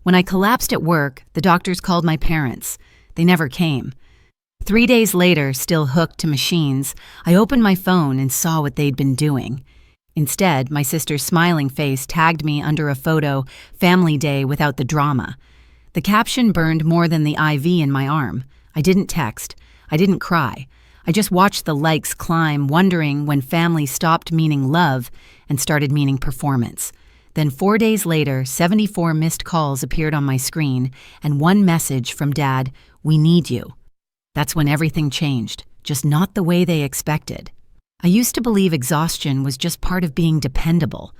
When I collapsed at work, the doctors called my parents. They never came. 3 days later, still hooked to machines, I opened my phone and saw what they'd been doing. Instead, my sister's smiling face tagged me under a photo, "Family Day without the drama." The caption burned more than the IV in my arm. I didn't text. I didn't cry. I just watched the likes climb, wondering when family stopped meaning love and started meaning performance. Then 4 days later, 74 missed calls appeared on my screen, and one message from Dad, "We need you." That's when everything changed, just not the way they expected. I used to believe exhaustion was just part of being dependable.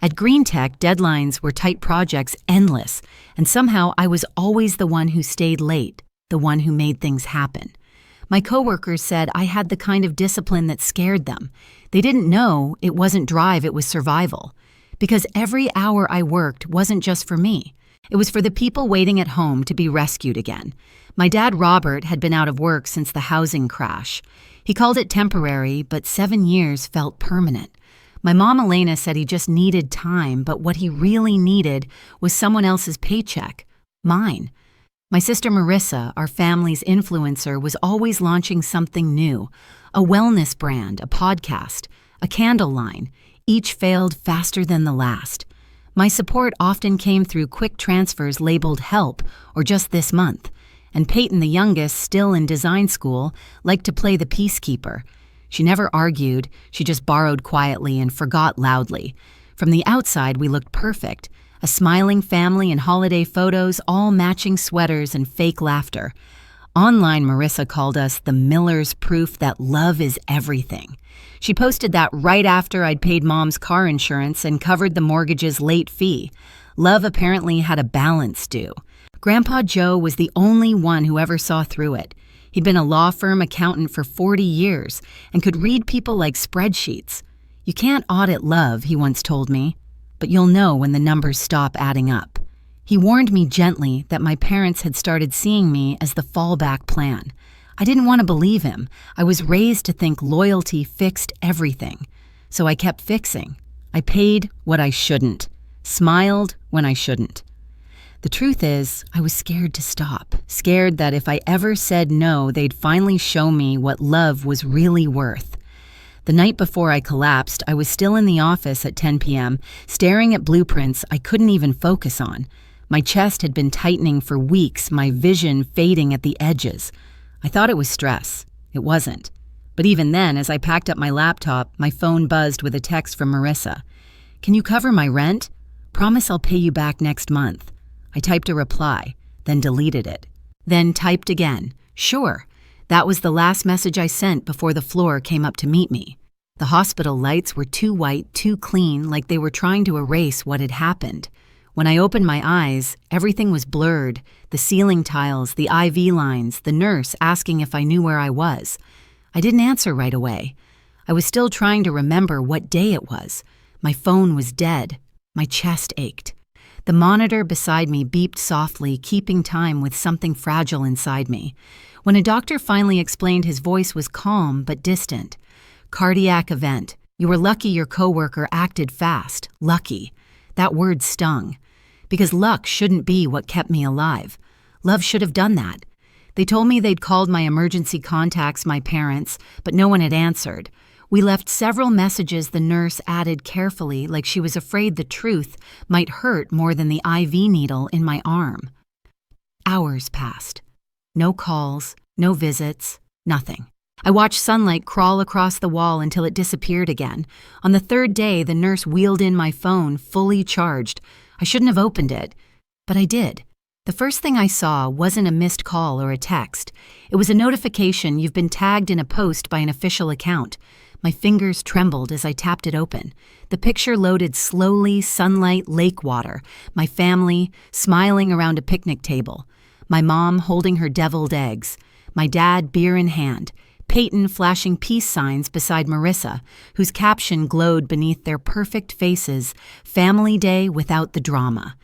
At Green Tech, deadlines were tight projects, endless, and somehow I was always the one who stayed late, the one who made things happen. My coworkers said I had the kind of discipline that scared them. They didn't know it wasn't drive, it was survival. Because every hour I worked wasn't just for me. It was for the people waiting at home to be rescued again. My dad, Robert, had been out of work since the housing crash. He called it temporary, but 7 years felt permanent. My mom, Elena, said he just needed time, but what he really needed was someone else's paycheck, mine. My sister Marissa, our family's influencer, was always launching something new, a wellness brand, a podcast, a candle line. Each failed faster than the last. My support often came through quick transfers labeled help or just this month. And Peyton, the youngest, still in design school, liked to play the peacekeeper. She never argued, she just borrowed quietly and forgot loudly. From the outside, we looked perfect. A smiling family and holiday photos, all matching sweaters and fake laughter. Online, Marissa called us the Miller's proof that love is everything. She posted that right after I'd paid Mom's car insurance and covered the mortgage's late fee. Love apparently had a balance due. Grandpa Joe was the only one who ever saw through it. He'd been a law firm accountant for 40 years and could read people like spreadsheets. "You can't audit love," he once told me, "but you'll know when the numbers stop adding up." He warned me gently that my parents had started seeing me as the fallback plan. I didn't want to believe him. I was raised to think loyalty fixed everything. So I kept fixing. I paid what I shouldn't, smiled when I shouldn't. The truth is, I was scared to stop, scared that if I ever said no, they'd finally show me what love was really worth. The night before I collapsed, I was still in the office at 10 p.m., staring at blueprints I couldn't even focus on. My chest had been tightening for weeks, my vision fading at the edges. I thought it was stress. It wasn't. But even then, as I packed up my laptop, my phone buzzed with a text from Marissa. "Can you cover my rent? Promise I'll pay you back next month." I typed a reply, then deleted it. Then typed again. Sure. That was the last message I sent before the floor came up to meet me. The hospital lights were too white, too clean, like they were trying to erase what had happened. When I opened my eyes, everything was blurred. The ceiling tiles, the IV lines, the nurse asking if I knew where I was. I didn't answer right away. I was still trying to remember what day it was. My phone was dead. My chest ached. The monitor beside me beeped softly, keeping time with something fragile inside me. When a doctor finally explained, his voice was calm but distant. "Cardiac event. You were lucky your coworker acted fast. Lucky." That word stung. Because luck shouldn't be what kept me alive. Love should have done that. They told me they'd called my emergency contacts, my parents, but no one had answered. We left several messages the nurse added carefully, like she was afraid the truth might hurt more than the IV needle in my arm. Hours passed. No calls, no visits, nothing. I watched sunlight crawl across the wall until it disappeared again. On the third day, the nurse wheeled in my phone, fully charged. I shouldn't have opened it, but I did. The first thing I saw wasn't a missed call or a text. It was a notification: "You've been tagged in a post by an official account." My fingers trembled as I tapped it open. The picture loaded slowly, sunlight, lake water, my family smiling around a picnic table, my mom holding her deviled eggs, my dad beer in hand, Peyton flashing peace signs beside Marissa, whose caption glowed beneath their perfect faces, "Family Day without the drama."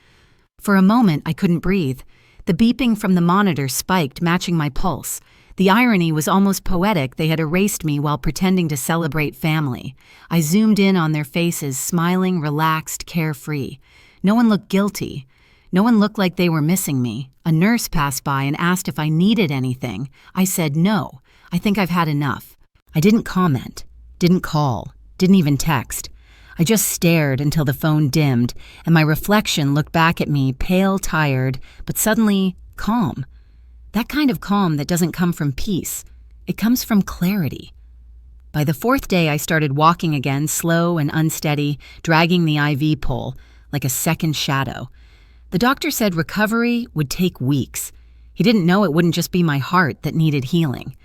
For a moment, I couldn't breathe. The beeping from the monitor spiked, matching my pulse. The irony was almost poetic. They had erased me while pretending to celebrate family. I zoomed in on their faces, smiling, relaxed, carefree. No one looked guilty. No one looked like they were missing me. A nurse passed by and asked if I needed anything. I said no. I think I've had enough. I didn't comment, didn't call, didn't even text. I just stared until the phone dimmed, and my reflection looked back at me, pale, tired, but suddenly calm. That kind of calm that doesn't come from peace. It comes from clarity. By the fourth day, I started walking again, slow and unsteady, dragging the IV pole, like a second shadow. The doctor said recovery would take weeks. He didn't know it wouldn't just be my heart that needed healing.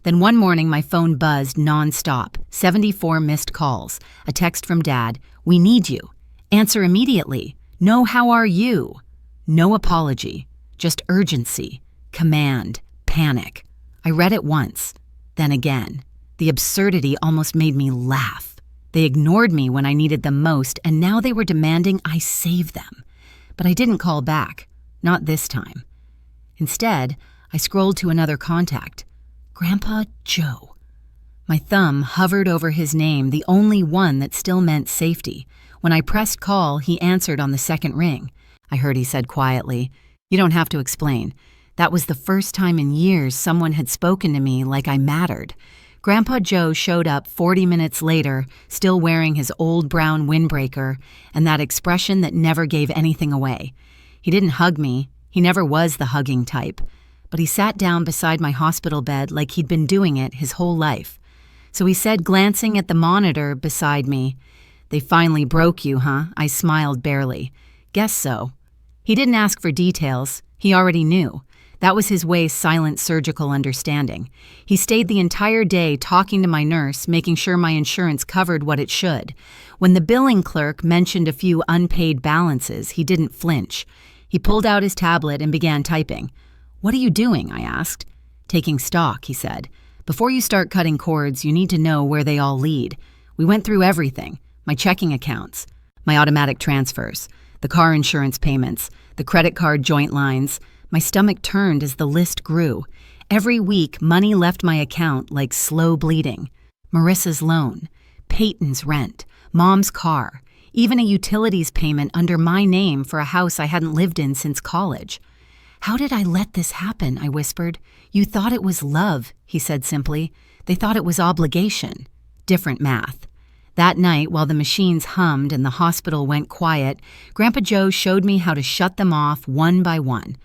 Then one morning, my phone buzzed nonstop, 74 missed calls, a text from Dad, "We need you. Answer immediately. No, how are you?" No apology, just urgency, command, panic. I read it once, then again. The absurdity almost made me laugh. They ignored me when I needed them most, and now they were demanding I save them. But I didn't call back, not this time. Instead, I scrolled to another contact. Grandpa Joe. My thumb hovered over his name, the only one that still meant safety. When I pressed call, he answered on the second ring. I heard he said quietly, "You don't have to explain." That was the first time in years someone had spoken to me like I mattered. Grandpa Joe showed up 40 minutes later, still wearing his old brown windbreaker and that expression that never gave anything away. He didn't hug me. He never was the hugging type. But he sat down beside my hospital bed like he'd been doing it his whole life. So he said, glancing at the monitor beside me, "They finally broke you, huh?" I smiled barely. "Guess so." He didn't ask for details. He already knew. That was his way, silent surgical understanding. He stayed the entire day talking to my nurse, making sure my insurance covered what it should. When the billing clerk mentioned a few unpaid balances, he didn't flinch. He pulled out his tablet and began typing. "What are you doing?" I asked. "Taking stock," he said. "Before you start cutting cords, you need to know where they all lead. We went through everything. My checking accounts, my automatic transfers, the car insurance payments, the credit card joint lines." My stomach turned as the list grew. Every week, money left my account like slow bleeding. Marissa's loan, Peyton's rent, Mom's car, even a utilities payment under my name for a house I hadn't lived in since college. "How did I let this happen?" I whispered. "You thought it was love," he said simply. "They thought it was obligation." Different math. That night, while the machines hummed and the hospital went quiet, Grandpa Joe showed me how to shut them off one by one.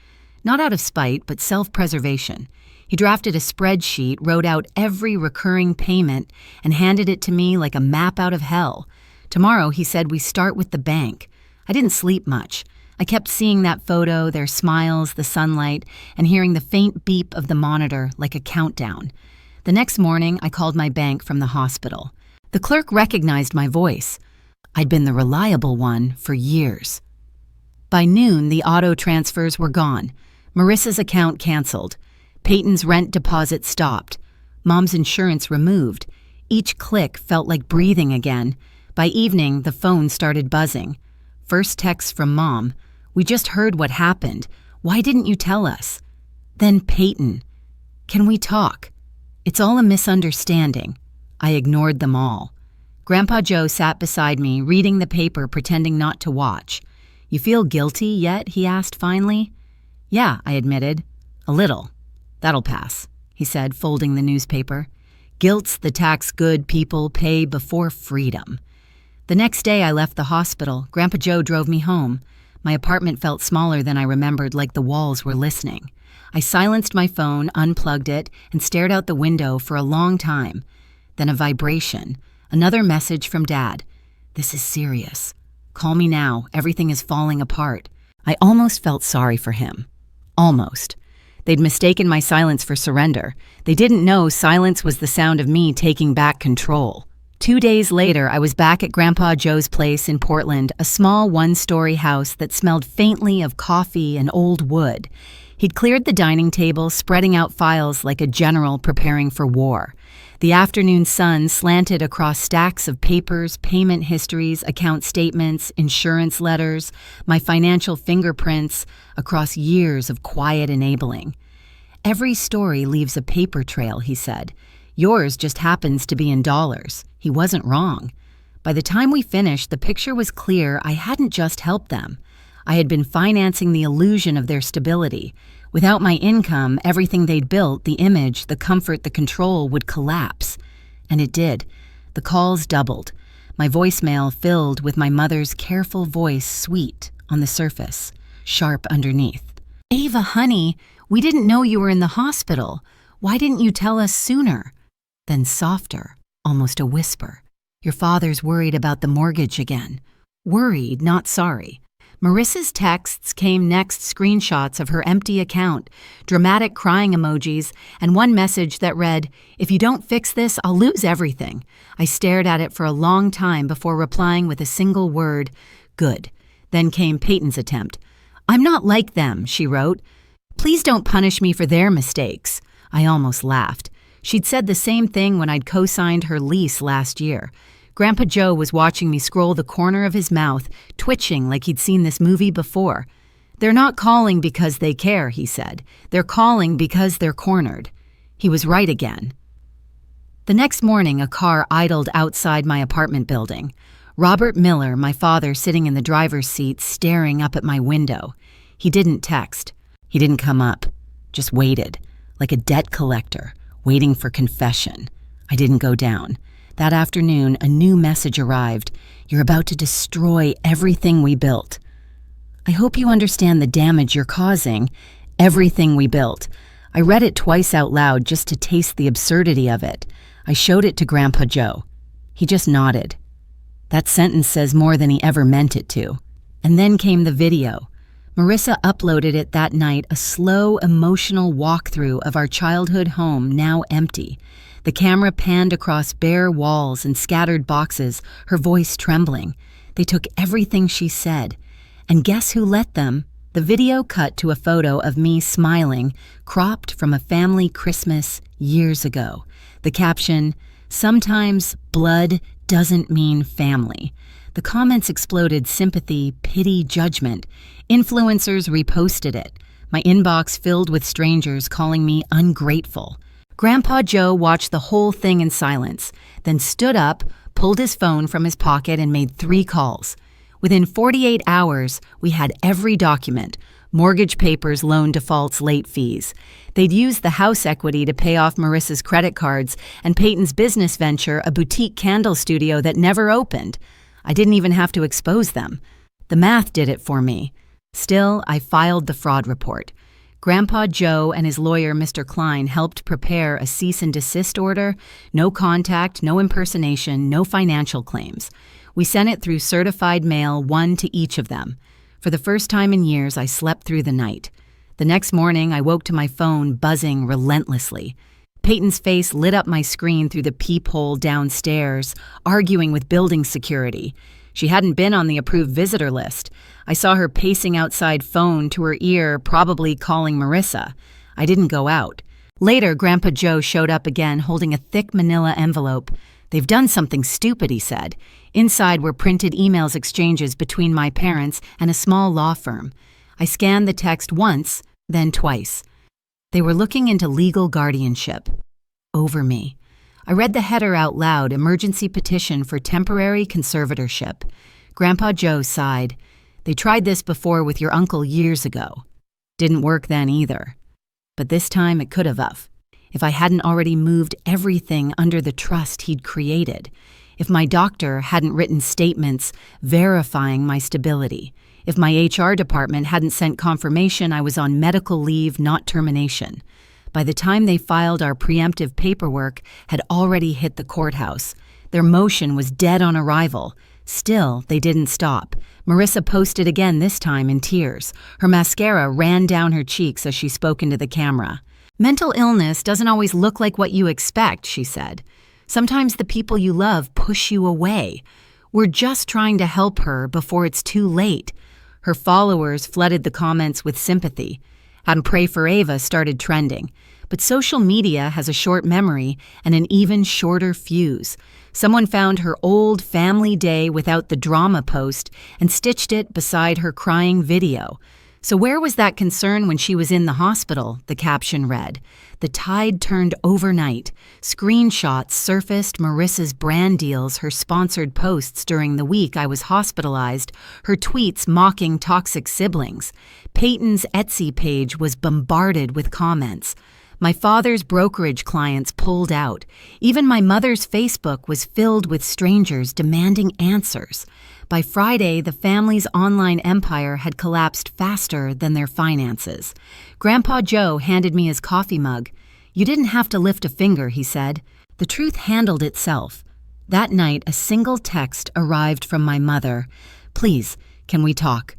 Not out of spite, but self-preservation. He drafted a spreadsheet, wrote out every recurring payment, and handed it to me like a map out of hell. Tomorrow, he said, we start with the bank. I didn't sleep much. I kept seeing that photo, their smiles, the sunlight, and hearing the faint beep of the monitor like a countdown. The next morning, I called my bank from the hospital. The clerk recognized my voice. I'd been the reliable one for years. By noon, the auto transfers were gone. Marissa's account canceled. Peyton's rent deposit stopped. Mom's insurance removed. Each click felt like breathing again. By evening, the phone started buzzing. First text from Mom. "We just heard what happened. Why didn't you tell us?" Then Peyton. "Can we talk?" "It's all a misunderstanding." I ignored them all. Grandpa Joe sat beside me, reading the paper, pretending not to watch. "You feel guilty yet?" he asked finally. "Yeah," I admitted. "A little. That'll pass," he said, folding the newspaper. "Guilt's the tax good people pay before freedom." The next day I left the hospital. Grandpa Joe drove me home. My apartment felt smaller than I remembered, like the walls were listening. I silenced my phone, unplugged it, and stared out the window for a long time. Then a vibration. Another message from Dad. "This is serious. Call me now. Everything is falling apart." I almost felt sorry for him. Almost. They'd mistaken my silence for surrender. They didn't know silence was the sound of me taking back control. 2 days later, I was back at Grandpa Joe's place in Portland, a small one-story house that smelled faintly of coffee and old wood. He'd cleared the dining table, spreading out files like a general preparing for war. The afternoon sun slanted across stacks of papers, payment histories, account statements, insurance letters, my financial fingerprints, across years of quiet enabling. "Every story leaves a paper trail," he said. "Yours just happens to be in dollars." He wasn't wrong. By the time we finished, the picture was clear I hadn't just helped them. I had been financing the illusion of their stability. Without my income, everything they'd built, the image, the comfort, the control, would collapse. And it did. The calls doubled. My voicemail filled with my mother's careful voice, sweet on the surface, sharp underneath. "Ava, honey, we didn't know you were in the hospital. Why didn't you tell us sooner?" Then softer, almost a whisper. "Your father's worried about the mortgage again." Worried, not sorry. Marissa's texts came next, screenshots of her empty account, dramatic crying emojis, and one message that read, "If you don't fix this, I'll lose everything." I stared at it for a long time before replying with a single word, "Good." Then came Peyton's attempt. "I'm not like them," she wrote. "Please don't punish me for their mistakes." I almost laughed. She'd said the same thing when I'd co-signed her lease last year. Grandpa Joe was watching me scroll the corner of his mouth, twitching like he'd seen this movie before. "They're not calling because they care," he said. "They're calling because they're cornered." He was right again. The next morning, a car idled outside my apartment building. Robert Miller, my father, sitting in the driver's seat, staring up at my window. He didn't text. He didn't come up. Just waited, like a debt collector, waiting for confession. I didn't go down. That afternoon, a new message arrived. "You're about to destroy everything we built." "I hope you understand the damage you're causing." Everything we built. I read it twice out loud just to taste the absurdity of it. I showed it to Grandpa Joe. He just nodded. That sentence says more than he ever meant it to. And then came the video. Marissa uploaded it that night, a slow, emotional walkthrough of our childhood home, now empty. The camera panned across bare walls and scattered boxes, her voice trembling. They took everything she said. And guess who let them? The video cut to a photo of me smiling, cropped from a family Christmas years ago. The caption, "Sometimes blood doesn't mean family." The comments exploded: sympathy, pity, judgment. Influencers reposted it. My inbox filled with strangers calling me ungrateful. Grandpa Joe watched the whole thing in silence, then stood up, pulled his phone from his pocket, and made 3 calls. Within 48 hours, we had every document: mortgage papers, loan defaults, late fees. They'd used the house equity to pay off Marissa's credit cards and Peyton's business venture, a boutique candle studio that never opened. I didn't even have to expose them. The math did it for me. Still, I filed the fraud report. Grandpa Joe and his lawyer, Mr. Klein, helped prepare a cease and desist order. No contact, no impersonation, no financial claims. We sent it through certified mail, 1 to each of them. For the first time in years, I slept through the night. The next morning, I woke to my phone buzzing relentlessly. Peyton's face lit up my screen through the peephole downstairs, arguing with building security. She hadn't been on the approved visitor list. I saw her pacing outside, phone to her ear, probably calling Marissa. I didn't go out. Later, Grandpa Joe showed up again, holding a thick manila envelope. "They've done something stupid," he said. Inside were printed emails exchanges between my parents and a small law firm. I scanned the text once, then twice. They were looking into legal guardianship. Over me. I read the header out loud: emergency petition for temporary conservatorship. Grandpa Joe sighed. "They tried this before with your uncle years ago. Didn't work then either. But this time it could have. If I hadn't already moved everything under the trust he'd created. If my doctor hadn't written statements verifying my stability. If my HR department hadn't sent confirmation I was on medical leave, not termination. By the time they filed, our preemptive paperwork had already hit the courthouse. Their motion was dead on arrival. Still, they didn't stop. Marissa posted again, this time in tears. Her mascara ran down her cheeks as she spoke into the camera. "Mental illness doesn't always look like what you expect," she said. "Sometimes the people you love push you away. We're just trying to help her before it's too late." Her followers flooded the comments with sympathy. And "Pray for Ava" started trending. But social media has a short memory and an even shorter fuse. Someone found her old family day without the drama post and stitched it beside her crying video. So where was that concern when she was in the hospital? The caption read. The tide turned overnight. Screenshots surfaced Marissa's brand deals, her sponsored posts during the week I was hospitalized, her tweets mocking toxic siblings. Peyton's Etsy page was bombarded with comments. My father's brokerage clients pulled out. Even my mother's Facebook was filled with strangers demanding answers. By Friday, the family's online empire had collapsed faster than their finances. Grandpa Joe handed me his coffee mug. You didn't have to lift a finger, he said. The truth handled itself. That night, a single text arrived from my mother. Please, can we talk?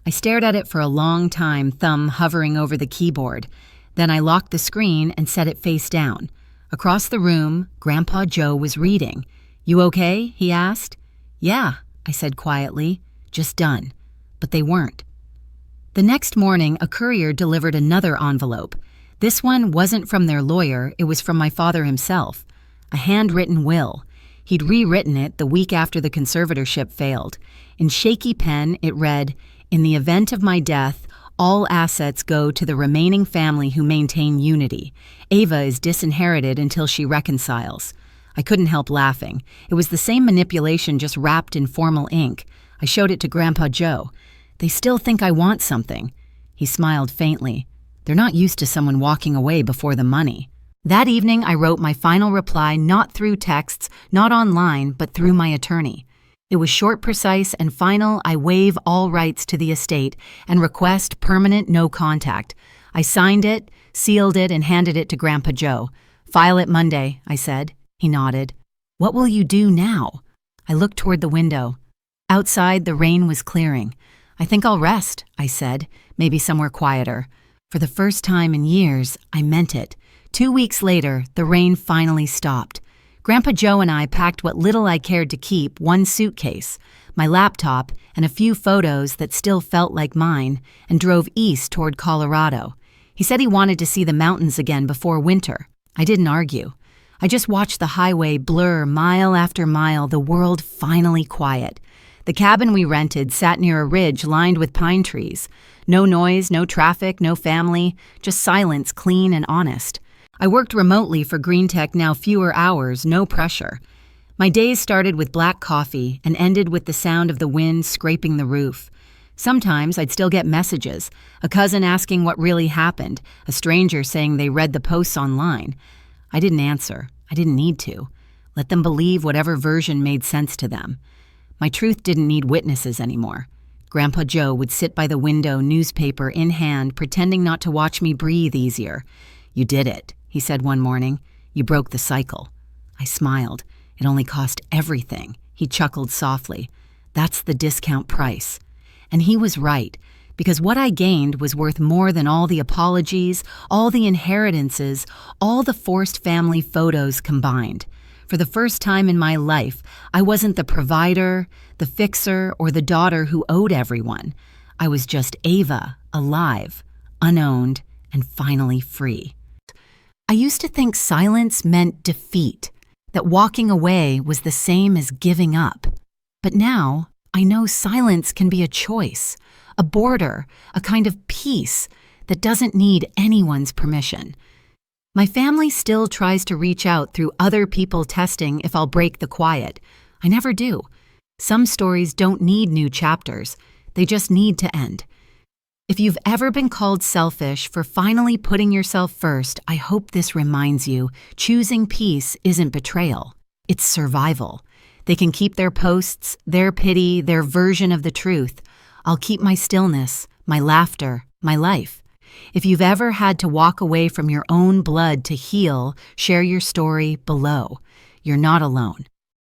I stared at it for a long time, thumb hovering over the keyboard. Then I locked the screen and set it face down. Across the room, Grandpa Joe was reading. You okay? He asked. Yeah, I said quietly. Just done. But they weren't. The next morning, a courier delivered another envelope. This one wasn't from their lawyer, it was from my father himself. A handwritten will. He'd rewritten it the week after the conservatorship failed. In shaky pen, it read, In the event of my death, all assets go to the remaining family who maintain unity. Ava is disinherited until she reconciles. I couldn't help laughing. It was the same manipulation, just wrapped in formal ink. I showed it to Grandpa Joe. They still think I want something. He smiled faintly. They're not used to someone walking away before the money. That evening, I wrote my final reply not through texts, not online, but through my attorney. It was short, precise, and final. I waive all rights to the estate and request permanent no contact. I signed it, sealed it, and handed it to Grandpa Joe. File it Monday, I said. He nodded. What will you do now? I looked toward the window. Outside, the rain was clearing. I think I'll rest, I said, maybe somewhere quieter. For the first time in years, I meant it. 2 weeks later, the rain finally stopped. Grandpa Joe and I packed what little I cared to keep, one suitcase, my laptop, and a few photos that still felt like mine, and drove east toward Colorado. He said he wanted to see the mountains again before winter. I didn't argue. I just watched the highway blur mile after mile, the world finally quiet. The cabin we rented sat near a ridge lined with pine trees. No noise, no traffic, no family, just silence, clean and honest. I worked remotely for Green Tech, now fewer hours, no pressure. My days started with black coffee and ended with the sound of the wind scraping the roof. Sometimes I'd still get messages, a cousin asking what really happened, a stranger saying they read the posts online. I didn't answer. I didn't need to. Let them believe whatever version made sense to them. My truth didn't need witnesses anymore. Grandpa Joe would sit by the window, newspaper in hand, pretending not to watch me breathe easier. You did it, he said one morning. You broke the cycle. I smiled. It only cost everything. He chuckled softly. That's the discount price. And he was right, because what I gained was worth more than all the apologies, all the inheritances, all the forced family photos combined. For the first time in my life, I wasn't the provider, the fixer, or the daughter who owed everyone. I was just Ava, alive, unowned, and finally free. I used to think silence meant defeat, that walking away was the same as giving up. But now, I know silence can be a choice, a border, a kind of peace that doesn't need anyone's permission. My family still tries to reach out through other people testing if I'll break the quiet. I never do. Some stories don't need new chapters. They just need to end. If you've ever been called selfish for finally putting yourself first, I hope this reminds you, choosing peace isn't betrayal. It's survival. They can keep their posts, their pity, their version of the truth. I'll keep my stillness, my laughter, my life. If you've ever had to walk away from your own blood to heal, share your story below. You're not alone.